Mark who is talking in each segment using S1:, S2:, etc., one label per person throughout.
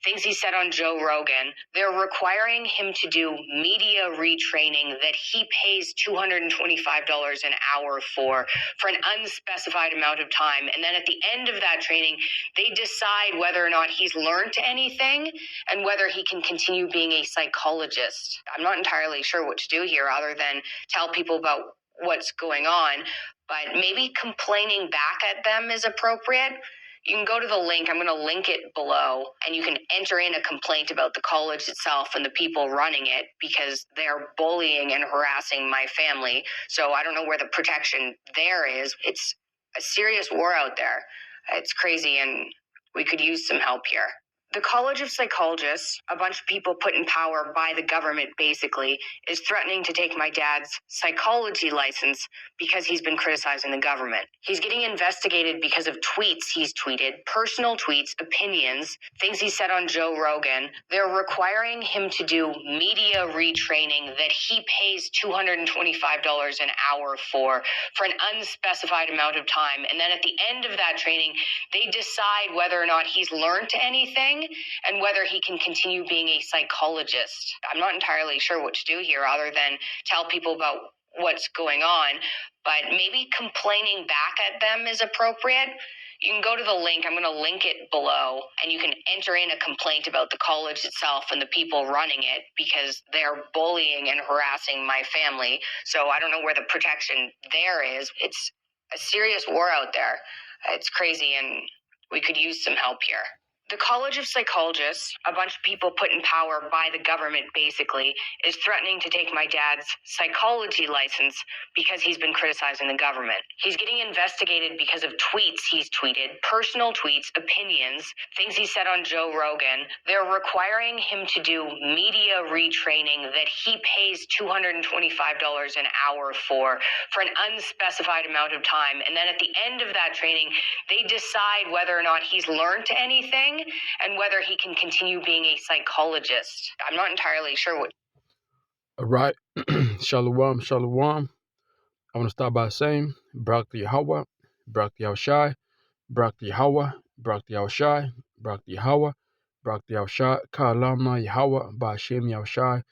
S1: things he said on Joe Rogan. They're requiring him to do media retraining that he pays $225 an hour for an unspecified amount of time. And then at the end of that training, they decide whether or not he's learned anything and whether he can continue being a psychologist. I'm not entirely sure what to do here other than tell people about what's going on, but maybe complaining back at them is appropriate. You can go to the link. I'm going to link it below, and you can enter in a complaint about the college itself and the people running it because they're bullying and harassing my family. So I don't know where the protection there is. It's a serious war out there. It's crazy, and we could use some help here. The College of Psychologists, a bunch of people put in power by the government basically, is threatening to take my dad's psychology license because he's been criticizing the government. He's getting investigated because of tweets he's tweeted, personal tweets, opinions, things he said on Joe Rogan. They're requiring him to do media retraining that he pays $225 an hour for an unspecified amount of time. And then at the end of that training, they decide whether or not he's learned anything and whether he can continue being a psychologist. I'm not entirely sure what to do here other than tell people about what's going on, but maybe complaining back at them is appropriate. You can go to the link. I'm going to link it below, and you can enter in a complaint about the college itself and the people running it because they're bullying and harassing my family. So I don't know where the protection there is. It's a serious war out there. It's crazy, and we could use some help here. The College of Psychologists, a bunch of people put in power by the government basically, is threatening to take my dad's psychology license because he's been criticizing the government. He's getting investigated because of tweets he's tweeted, personal tweets, opinions, things he said on Joe Rogan. They're requiring him to do media retraining that he pays $225 an hour for an unspecified amount of time. And then at the end of that training, they decide whether or not he's learned anything and whether he can continue being a psychologist. I'm not entirely sure what.
S2: All right. Shalom, shalom. I want to start by saying, Barak Yahweh, Barak Yahushai, Barak Yahweh, Barak Yahushai, Barak Yahweh, Barak Yahushai, Ka'alama Yahweh, Ba'ashem Yahushai,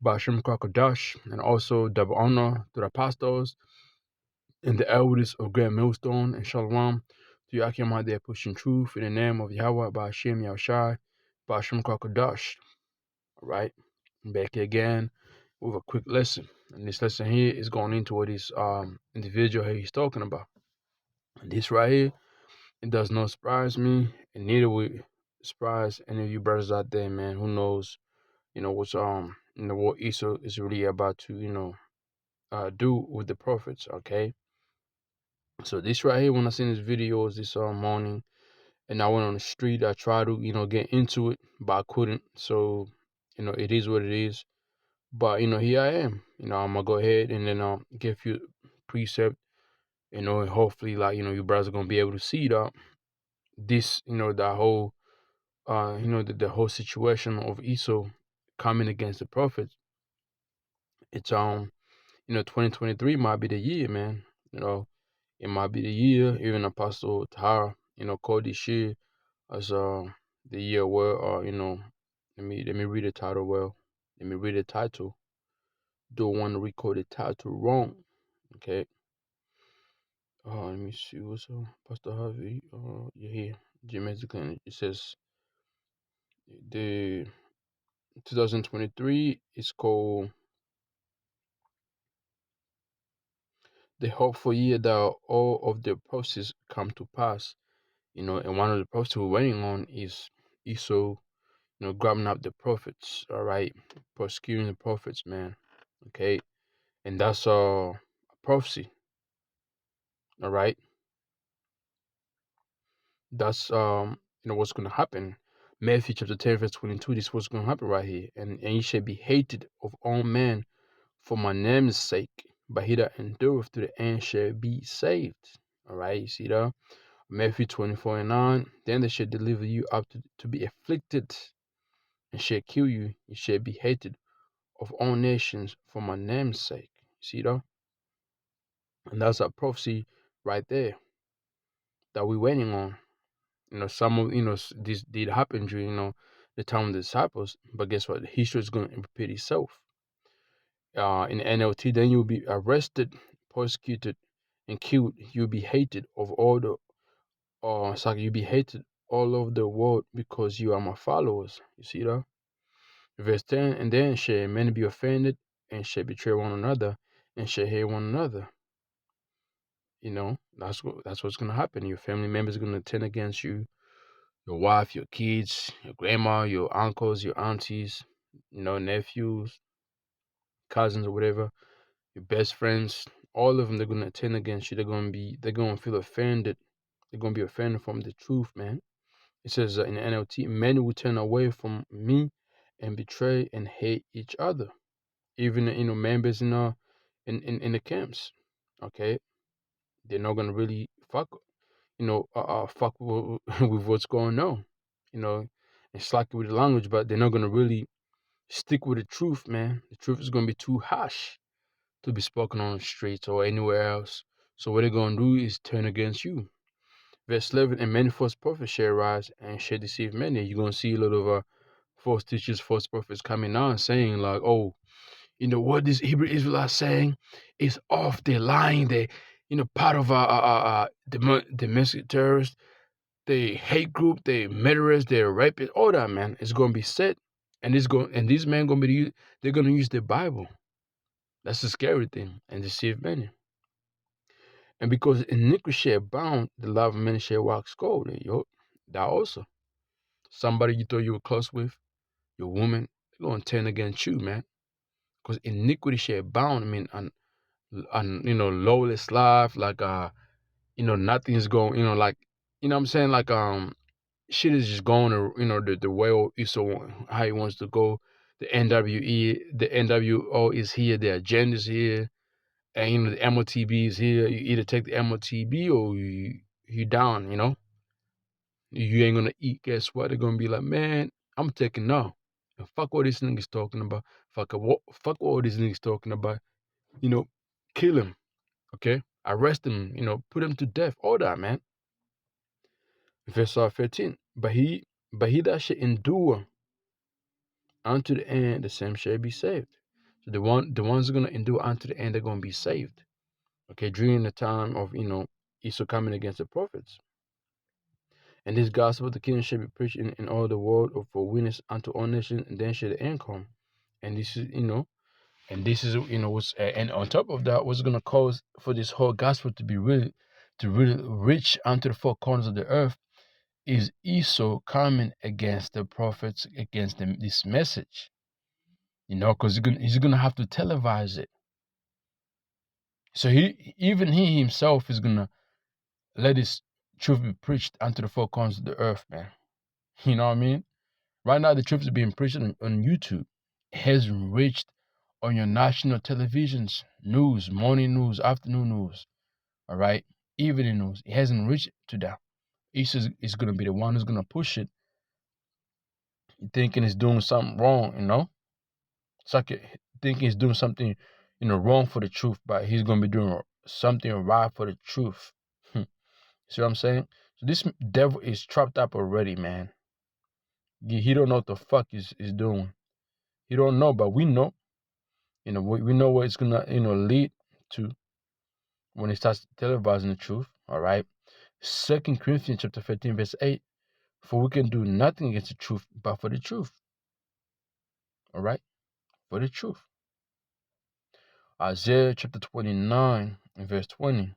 S2: Ba'ashem Kwakadash, and also double honor to the apostles and the elders of Grand Millstone, and shalom to Yakim out there pushing truth in the name of Yahweh, Ba'ashem Yahushai, Ba'ashem Kwakadash. All right. Back here again with a quick lesson. And this lesson here is going into what this individual here he's talking about. And this right here, it does not surprise me, and neither will surprise any of you brothers out there, man, who knows, what's what Esau is really about to, do with the prophets, okay? So this right here, when I seen this video this morning, and I went on the street, I tried to, get into it, but I couldn't. So, it is what it is. But, here I am. I'm going to go ahead and then give you precept, and hopefully, you brothers are going to be able to see that this, the whole, the whole situation of Esau coming against the prophets. It's, 2023 might be the year, man. It might be the year. Even Apostle Tahara, called this year as the year where, let me read the title well. Let me read the title. Don't want to record the title wrong. Okay. Let me see what's up. Pastor Harvey. You're here. Jim it says the 2023 is called the hopeful year that all of the prophecies come to pass. And one of the prophecies we're waiting on is Esau, grabbing up the prophets, all right, persecuting the prophets, man. Okay. And that's a prophecy. All right. That's what's gonna happen. Matthew chapter 10, verse 22, this is what's gonna happen right here. And ye shall be hated of all men for my name's sake, but he that endureth to the end shall be saved. All right, you see that? Matthew 24:9. Then they shall deliver you up to be afflicted, and shall kill you. You shall be hated of all nations for my name's sake. You see that? And that's a prophecy right there that we're waiting on. Some of this did happen during the time of the disciples, but guess what? History is going to repeat itself. In NLT, then you'll be arrested, persecuted, and killed. You'll be hated of all the you'll be hated all over the world because you are my followers. You see that? Verse 10, and then shall many be offended and shall betray one another and shall hate one another. That's what's gonna happen. Your family members are gonna turn against you, your wife, your kids, your grandma, your uncles, your aunties, nephews, cousins, or whatever, your best friends. All of them, they're gonna turn against you. They're gonna feel offended. They're gonna be offended from the truth, man. It says in the NLT, many will turn away from me and betray and hate each other. Even members in the camps. Okay, they're not gonna really fuck with what's going on. And slack with the language, but they're not gonna really stick with the truth, man. The truth is gonna be too harsh to be spoken on the streets or anywhere else. So what they're gonna do is turn against you. Verse 11, and many false prophets shall rise and shall deceive many. You're gonna see a lot of false teachers, false prophets coming out saying like, oh, what this Hebrew Israelites saying is off. They're lying. They, part of the domestic terrorists, they hate group, they murderers, they're rapists. All that, man, is going to be said, and these men going to be they're going to use the Bible. That's the scary thing, and deceive many. And because iniquity shall abound, the love of many shall wax cold. That also. Somebody you thought you were close with, your woman, they're going to turn against you, man. Because iniquity shall abound. I mean, lowest life, like nothing's going, like, what I'm saying, like shit is just going to the way Esau how he wants to go. The NWO is here, the agenda's here, and the MOTB is here. You either take the MOTB or you down. You ain't gonna eat. Guess what? They're gonna be like, man, I'm taking no. And fuck what this nigga's talking about. Fuck what this nigga's talking about. Kill him, okay? Arrest him, put him to death, all that, man. Verse 13. But he that shall endure unto the end, the same shall be saved. So the ones who are gonna endure unto the end, they're gonna be saved. Okay, during the time of Esau coming against the prophets. And this gospel of the kingdom shall be preached in all the world for witness unto all nations, and then shall the end come. And this is, what's, and on top of that, what's going to cause for this whole gospel to really reach unto the four corners of the earth is Esau coming against the prophets, against this message. Because he's gonna have to televise it. So he himself is gonna let his truth be preached unto the four corners of the earth, man. You know what I mean? Right now, the truth is being preached on YouTube. It hasn't reached on your national televisions, news, morning news, afternoon news, all right, evening news. It hasn't reached to that. Esau is going to be the one who's going to push it, thinking he's doing something wrong, It's like thinking he's doing something, wrong for the truth, but he's going to be doing something right for the truth. See what I'm saying? So this devil is trapped up already, man. He don't know what the fuck he's doing. He don't know, but we know. We know what it's gonna, lead to when he starts televising the truth. All right. 2 Corinthians chapter 15, verse 8. For we can do nothing against the truth, but for the truth. All right, for the truth. Isaiah chapter 29, verse 20.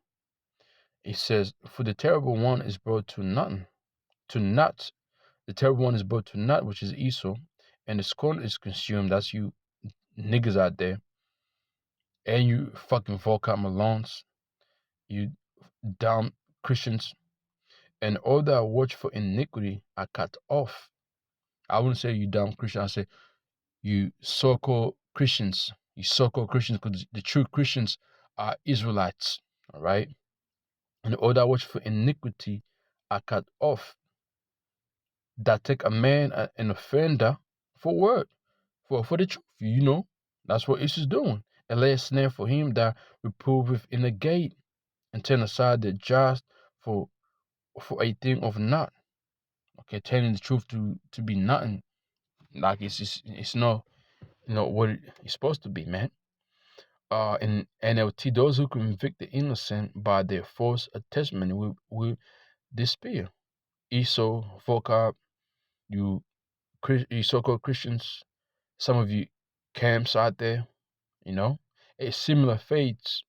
S2: It says, for the terrible one is brought to nothing, to naught. The terrible one is brought to naught, which is Esau, and the scorn is consumed. That's you niggas out there. And you fucking Volcom Malones, you dumb Christians, and all that watch for iniquity are cut off. I wouldn't say you dumb Christian, I say you so-called Christians. You so-called Christians, because the true Christians are Israelites, all right? And all that watch for iniquity are cut off. That take a man, an offender, for word, for the truth, That's what Esau's doing. And lay a snare for him that reproveth in the gate, and turn aside the just for a thing of naught. Okay, telling the truth to be nothing. Like it's not what it's supposed to be, man. In NLT, those who convict the innocent by their false testimony will despair. ESO, vocab, you so-called Christians, some of you camps out there, a similar fate.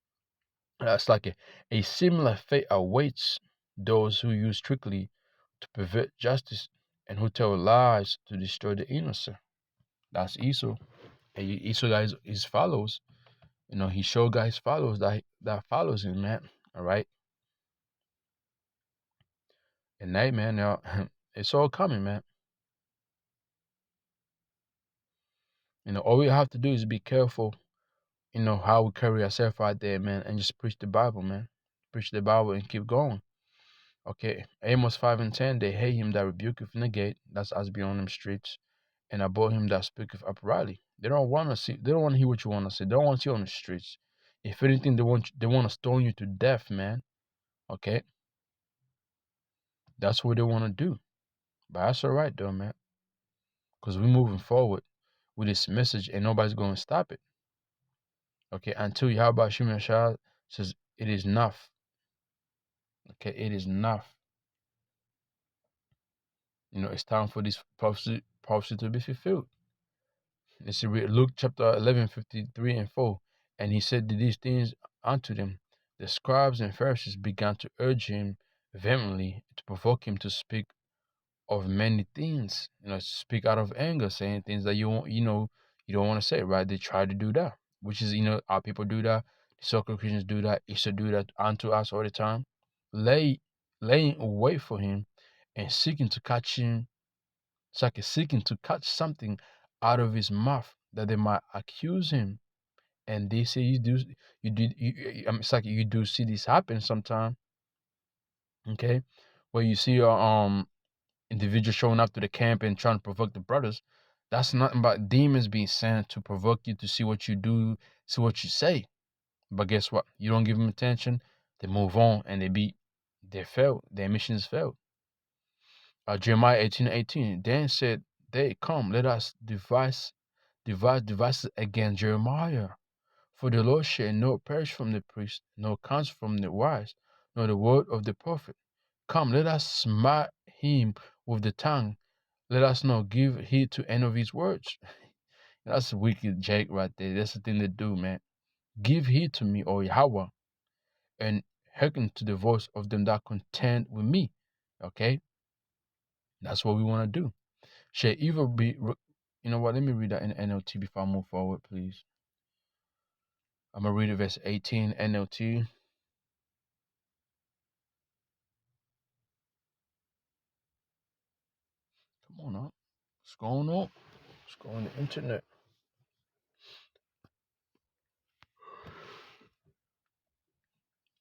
S2: It's like a similar fate awaits those who use strictly to pervert justice and who tell lies to destroy the innocent. That's Esau. And Esau guys his follows. He showed guys follows that follows him, man. All right. And hey, man, it's all coming, man. All we have to do is be careful, how we carry ourselves out there, man, and just preach the Bible, man. Preach the Bible and keep going. Okay. Amos 5:10, they hate him that rebuketh in the gate, that's us beyond them streets, and abhor him that speaketh uprightly. They don't want to hear what you want to say. They don't want to see you on the streets. If anything, they want to stone you to death, man. Okay. That's what they want to do. But that's all right, though, man. Because we're moving forward with this message and nobody's going to stop it. Okay. Until Yahweh Shimon Shah says it is enough. Okay. It is enough. It's time for this prophecy to be fulfilled. Let's read Luke chapter 11, 53 and 4. And he said these things unto them. The scribes and Pharisees began to urge him vehemently to provoke him to speak of many things, speak out of anger, saying things that you don't want to say, right? They try to do that, which is, our people do that, the so-called Christians do that, used to do that unto us all the time, laying wait for him and seeking to catch him. It's like seeking to catch something out of his mouth that they might accuse him. And they say it's like you do see this happen sometime. Okay, where you see individual showing up to the camp and trying to provoke the brothers. That's nothing but demons being sent to provoke you to see what you do, see what you say. But guess what? You don't give them attention, they move on and they failed. Their missions failed. Jeremiah 18:18. Then said they, come, let us devise devices against Jeremiah. For the Lord shall not perish from the priest, nor counsel from the wise, nor the word of the prophet. Come, let us smite him with the tongue. Let us not give heed to any of his words. That's wicked, Jake, right there. That's the thing to do, man. Give heed to me, O Yahweh, and hearken to the voice of them that contend with me. Okay? That's what we want to do. Shall evil be... You know what? Let me read that in NLT before I move forward, please. I'm going to read it, verse 18, NLT. Come on up. What's going on? What's going on the internet?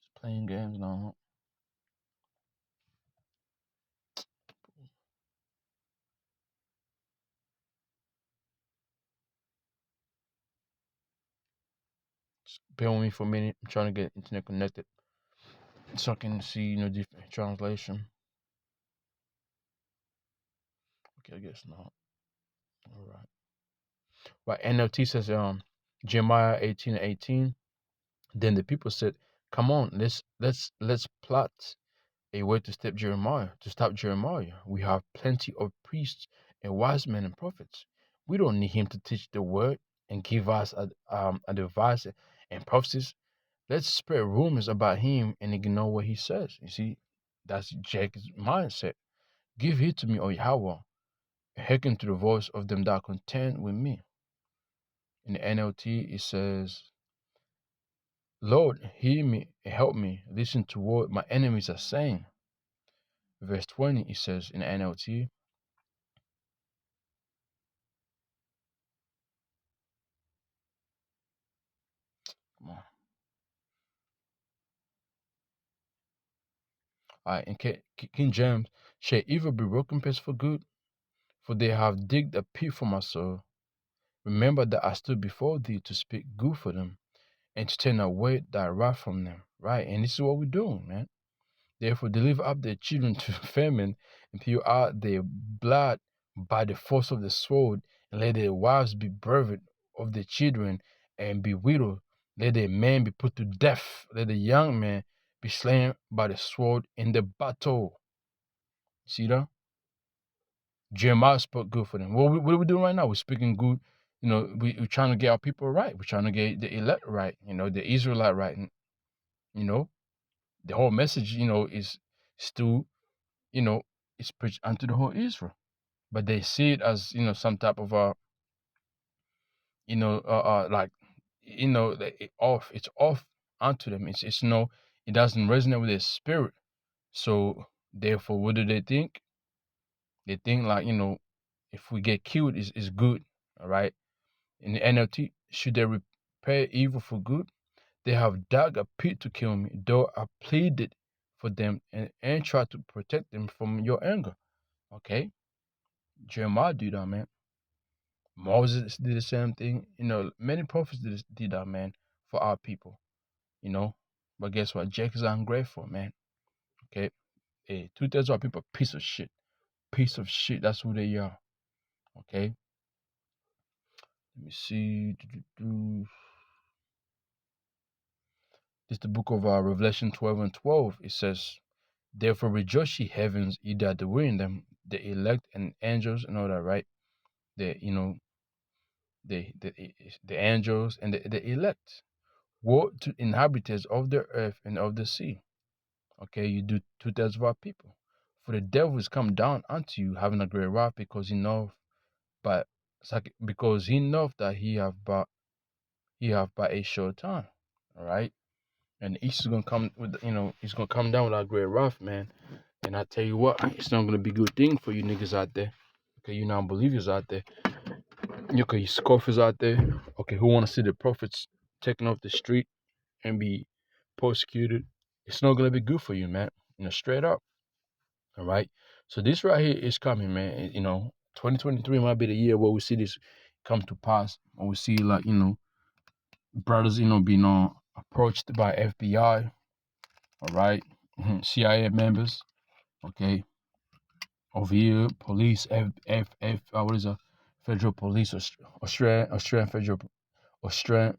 S2: Just playing games now. Just bear with me for a minute. I'm trying to get internet connected so I can see, different translation. Okay, I guess not. All right. But NLT says, Jeremiah 18:18. Then the people said, "Come on, let's plot a way to stop Jeremiah. We have plenty of priests and wise men and prophets. We don't need him to teach the word and give us advice and prophecies. Let's spread rumors about him and ignore what he says." You see, that's Jacob's mindset. Give heed to me, O Yahweh, hearken to the voice of them that contend with me. In the NLT, it says, Lord, hear me and help me. Listen to what my enemies are saying. Verse 20, it says in the NLT, come on. All right, in King James, shall evil be recompensed for good? For they have digged a pit for my soul. Remember that I stood before thee to speak good for them and to turn away thy wrath from them. Right? And this is what we're doing, man. Therefore, deliver up their children to famine and pour out their blood by the force of the sword, and let their wives be bereft of their children, and be widowed. Let the men be put to death. Let the young men be slain by the sword in the battle. See that? Jeremiah spoke good for them. What are we doing right now? We're speaking good. We're trying to get our people right. We're trying to get the elect right, the Israelite right. And, the whole message, is still, it's preached unto the whole Israel. But they see it as, some type of, it's off onto them. It's it doesn't resonate with their spirit. So therefore, what do they think? They think like, if we get killed, is good. All right. In the NLT, should they repay evil for good? They have dug a pit to kill me, though I pleaded for them and tried to protect them from your anger. Okay? Jeremiah did that, man. Moses did the same thing. Many prophets did that, man, for our people. But guess what? Jack is ungrateful, man. Okay? Hey, 2/3 of our people are piece of shit. Piece of shit. That's who they are. Okay? Let me see. This is the book of Revelation 12:12. It says, therefore rejoice ye heavens, ye that dwell in them, the elect and angels and all that, right? The angels and the elect. Woe to inhabitants of the earth and of the sea. Okay, you do 2/3 of our people. For the devil is come down unto you, having a great wrath, because he knoweth that he have but a short time. All right. And each is gonna come with, he's gonna come down with a great wrath, man. And I tell you what, it's not gonna be a good thing for you niggas out there. Okay, you non-believers out there. Okay, you scoffers out there. Okay, who wanna see the prophets taken off the street and be persecuted? It's not gonna be good for you, man. Straight up. All right. So this right here is coming, man. 2023 might be the year where we see this come to pass. When we see like, brothers, being approached by FBI. All right. CIA members. Okay. Over here, police, what is it? Federal Police, Australian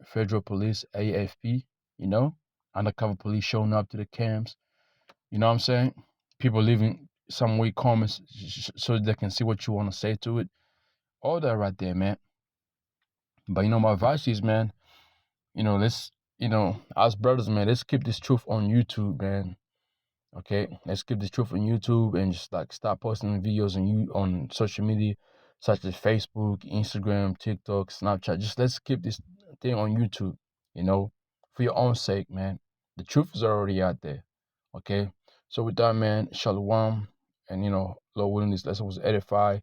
S2: Federal Police, AFP, undercover police showing up to the camps. You know what I'm saying? People leaving some weak comments so they can see what you want to say to it. All that right there, man. But my advice is, man, let's, as brothers, man, let's keep this truth on YouTube, man. Okay, let's keep the truth on YouTube and just like start posting videos on social media such as Facebook, Instagram, TikTok, Snapchat. Just let's keep this thing on YouTube, for your own sake, man. The truth is already out there. Okay, so with that, man, shalom, and Lord willing, this lesson was edified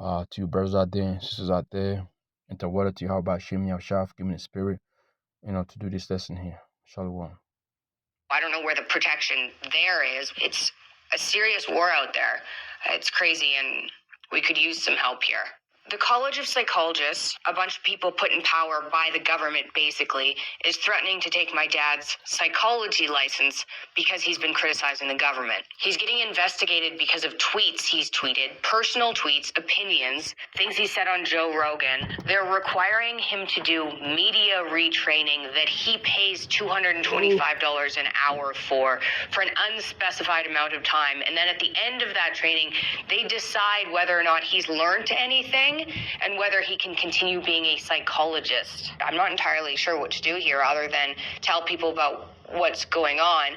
S2: to you brothers out there and sisters out there, and to water to you how about Shem Yahshua, give me the spirit, to do this lesson here. Shalom.
S1: I don't know where the protection there is. It's a serious war out there. It's crazy, and we could use some help here. The College of Psychologists, a bunch of people put in power by the government, basically, is threatening to take my dad's psychology license because he's been criticizing the government. He's getting investigated because of tweets he's tweeted, personal tweets, opinions, things he said on Joe Rogan. They're requiring him to do media retraining that he pays $225 an hour for an unspecified amount of time. And then at the end of that training, they decide whether or not he's learned anything and whether he can continue being a psychologist. I'm not entirely sure what to do here other than tell people about what's going on.